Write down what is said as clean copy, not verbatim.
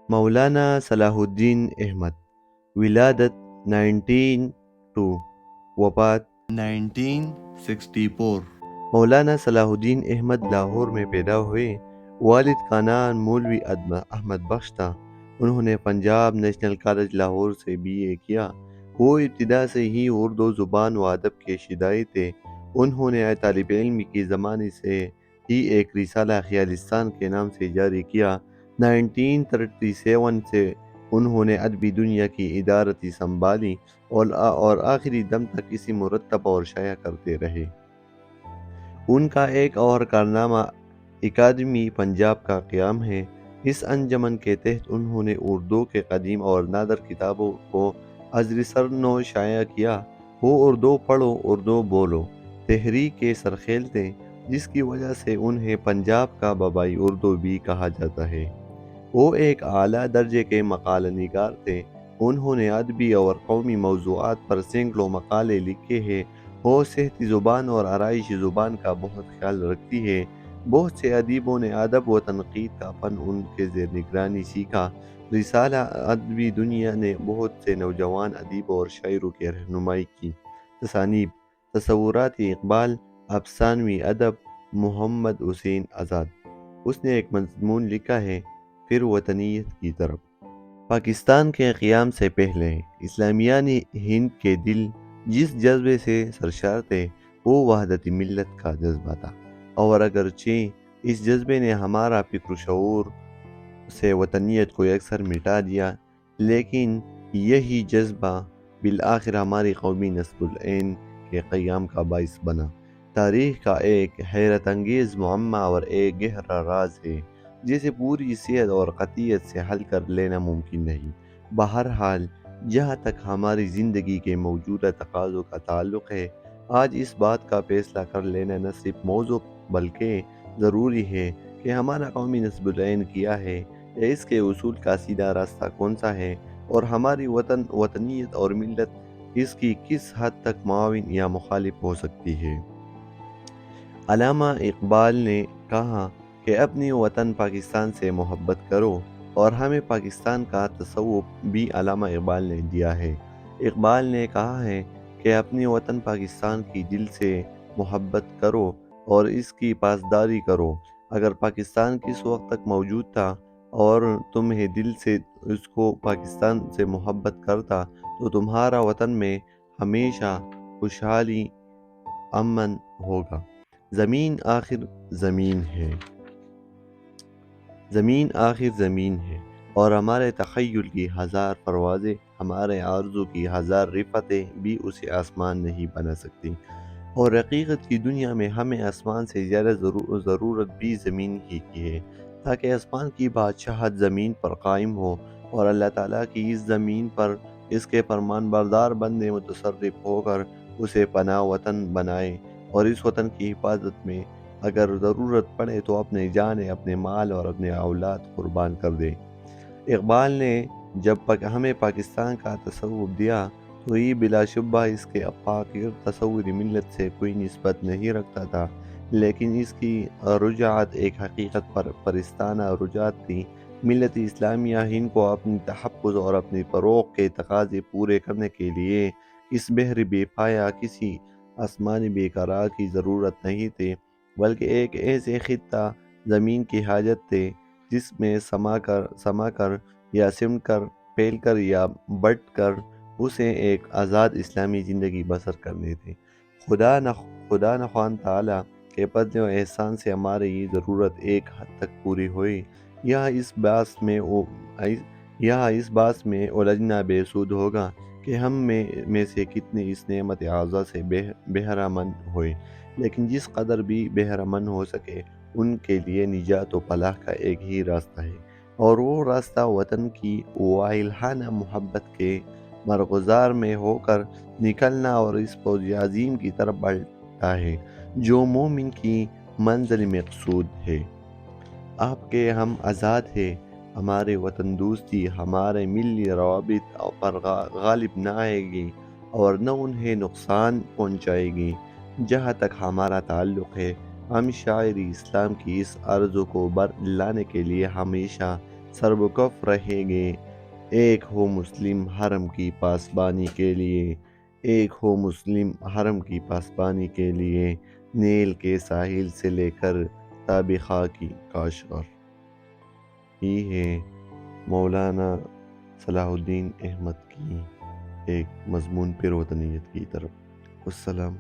مولانا صلاح الدین احمد، ولادت 1902، وفات 1964۔ مولانا صلاح الدین احمد لاہور میں پیدا ہوئے۔ والد کا نام مولوی احمد بخش تھا۔ انہوں نے پنجاب نیشنل کالج لاہور سے BA کیا۔ وہ ابتدا سے ہی اردو زبان و ادب کے شیدائی تھے۔ انہوں نے طالب علم کی زمانے سے ہی ایک رسالہ خیالستان کے نام سے جاری کیا۔ 1937 سے انہوں نے ادبی دنیا کی ادارتی سنبھالی اور آخری دم تک اسی مرتب اور شائع کرتے رہے۔ ان کا ایک اور کارنامہ اکادمی پنجاب کا قیام ہے۔ اس انجمن کے تحت انہوں نے اردو کے قدیم اور نادر کتابوں کو ازر سرنو شائع کیا۔ وہ اردو پڑھو اردو بولو تحریک کے سرخیل تھے، جس کی وجہ سے انہیں پنجاب کا بابائی اردو بھی کہا جاتا ہے۔ وہ ایک اعلیٰ درجے کے مقالہ نگار تھے۔ انہوں نے ادبی اور قومی موضوعات پر سینکڑوں مقالے لکھے ہیں۔ وہ صحتی زبان اور آرائشی زبان کا بہت خیال رکھتی ہے۔ بہت سے ادیبوں نے ادب و تنقید کا فن ان کے زیر نگرانی سیکھا۔ رسالہ ادبی دنیا نے بہت سے نوجوان ادیبوں اور شاعروں کی رہنمائی کی۔ تصانیف: تصوراتی اقبال، افسانوی ادب، محمد حسین آزاد۔ اس نے ایک مضمون لکھا ہے، پھر وطنیت کی طرف۔ پاکستان کے قیام سے پہلے اسلامیان ہند کے دل جس جذبے سے سرشار تھے، وہ وحدت ملت کا جذبہ تھا، اور اگرچہ اس جذبے نے ہمارا فکر و شعور سے وطنیت کو یکسر مٹا دیا، لیکن یہی جذبہ بالآخر ہماری قومی نصب العین کے قیام کا باعث بنا۔ تاریخ کا ایک حیرت انگیز معمہ اور ایک گہرا راز ہے، جسے پوری صحت اور قطعیت سے حل کر لینا ممکن نہیں۔ بہرحال، جہاں تک ہماری زندگی کے موجودہ تقاضوں کا تعلق ہے، آج اس بات کا فیصلہ کر لینا نہ صرف موزوں بلکہ ضروری ہے کہ ہمارا قومی نصب العین کیا ہے، یا اس کے حصول کا سیدھا راستہ کون سا ہے، اور ہماری وطنیت اور ملت اس کی کس حد تک معاون یا مخالف ہو سکتی ہے۔ علامہ اقبال نے کہا کہ اپنی وطن پاکستان سے محبت کرو، اور ہمیں پاکستان کا تصور بھی علامہ اقبال نے دیا ہے۔ اقبال نے کہا ہے کہ اپنی وطن پاکستان کی دل سے محبت کرو اور اس کی پاسداری کرو۔ اگر پاکستان کس وقت تک موجود تھا اور تمہیں دل سے اس کو پاکستان سے محبت کرتا، تو تمہارا وطن میں ہمیشہ خوشحالی، امن ہوگا۔ زمین آخر زمین ہے، زمین آخر زمین ہے، اور ہمارے تخیل کی ہزار پروازیں، ہمارے آرزو کی ہزار رفتیں بھی اسے آسمان نہیں بنا سکتی۔ اور حقیقت کی دنیا میں ہمیں آسمان سے زیادہ ضرورت بھی زمین ہی کی ہے، تاکہ آسمان کی بادشاہت زمین پر قائم ہو، اور اللہ تعالیٰ کی اس زمین پر اس کے فرمان بردار بندے متصرف ہو کر اسے پناہ وطن بنائے، اور اس وطن کی حفاظت میں اگر ضرورت پڑے تو اپنے جان، اپنے مال اور اپنے اولاد قربان کر دے۔ اقبال نے جب ہمیں پاکستان کا تصور دیا تو یہ بلا شبہ اس کے آفاق تصوری ملت سے کوئی نسبت نہیں رکھتا تھا، لیکن اس کی رجعت ایک حقیقت پرستانہ رجعت تھی۔ ملت اسلامیہ ہند کو اپنی تحفظ اور اپنی فروغ کے تقاضے پورے کرنے کے لیے اس بحر بے پایا کسی آسمانی بے قرار کی ضرورت نہیں تھی، بلکہ ایک ایسے خطہ زمین کی حاجت تھے جس میں سما کر یا سمٹ کر، پھیل کر یا بٹ کر اسے ایک آزاد اسلامی زندگی بسر کرنی تھی۔ خدا نخواہ تعالیٰ کے فضل و احسان سے ہماری یہ ضرورت ایک حد تک پوری ہوئی۔ یہاں اس بات میں الجھنا بے سود ہوگا کہ ہم میں سے کتنے اس نعمت اعظم سے بہرہ مند ہوئے، لیکن جس قدر بھی بہرہ مند ہو سکے ان کے لیے نجات و فلاح کا ایک ہی راستہ ہے، اور وہ راستہ وطن کی واہلانہ محبت کے مرغزار میں ہو کر نکلنا اور اس فوج عظیم کی طرف بڑھتا ہے جو مومن کی منزل مقصود ہے۔ آپ کے ہم آزاد ہیں، ہمارے وطن دوستی ہمارے ملی روابط پر غالب نہ آئے گی اور نہ انہیں نقصان پہنچائے گی۔ جہاں تک ہمارا تعلق ہے، ہم شاعری اسلام کی اس آرزو کو بر لانے کے لیے ہمیشہ سربکف رہیں گے۔ ایک ہو مسلم حرم کی پاسبانی کے لیے، ایک ہو مسلم حرم کی پاسبانی کے لیے، نیل کے ساحل سے لے کر تاب خاکی کاشغر۔ یہ ہے مولانا صلاح الدین احمد کی ایک مضمون پر وطنیت کی طرف۔ السلام۔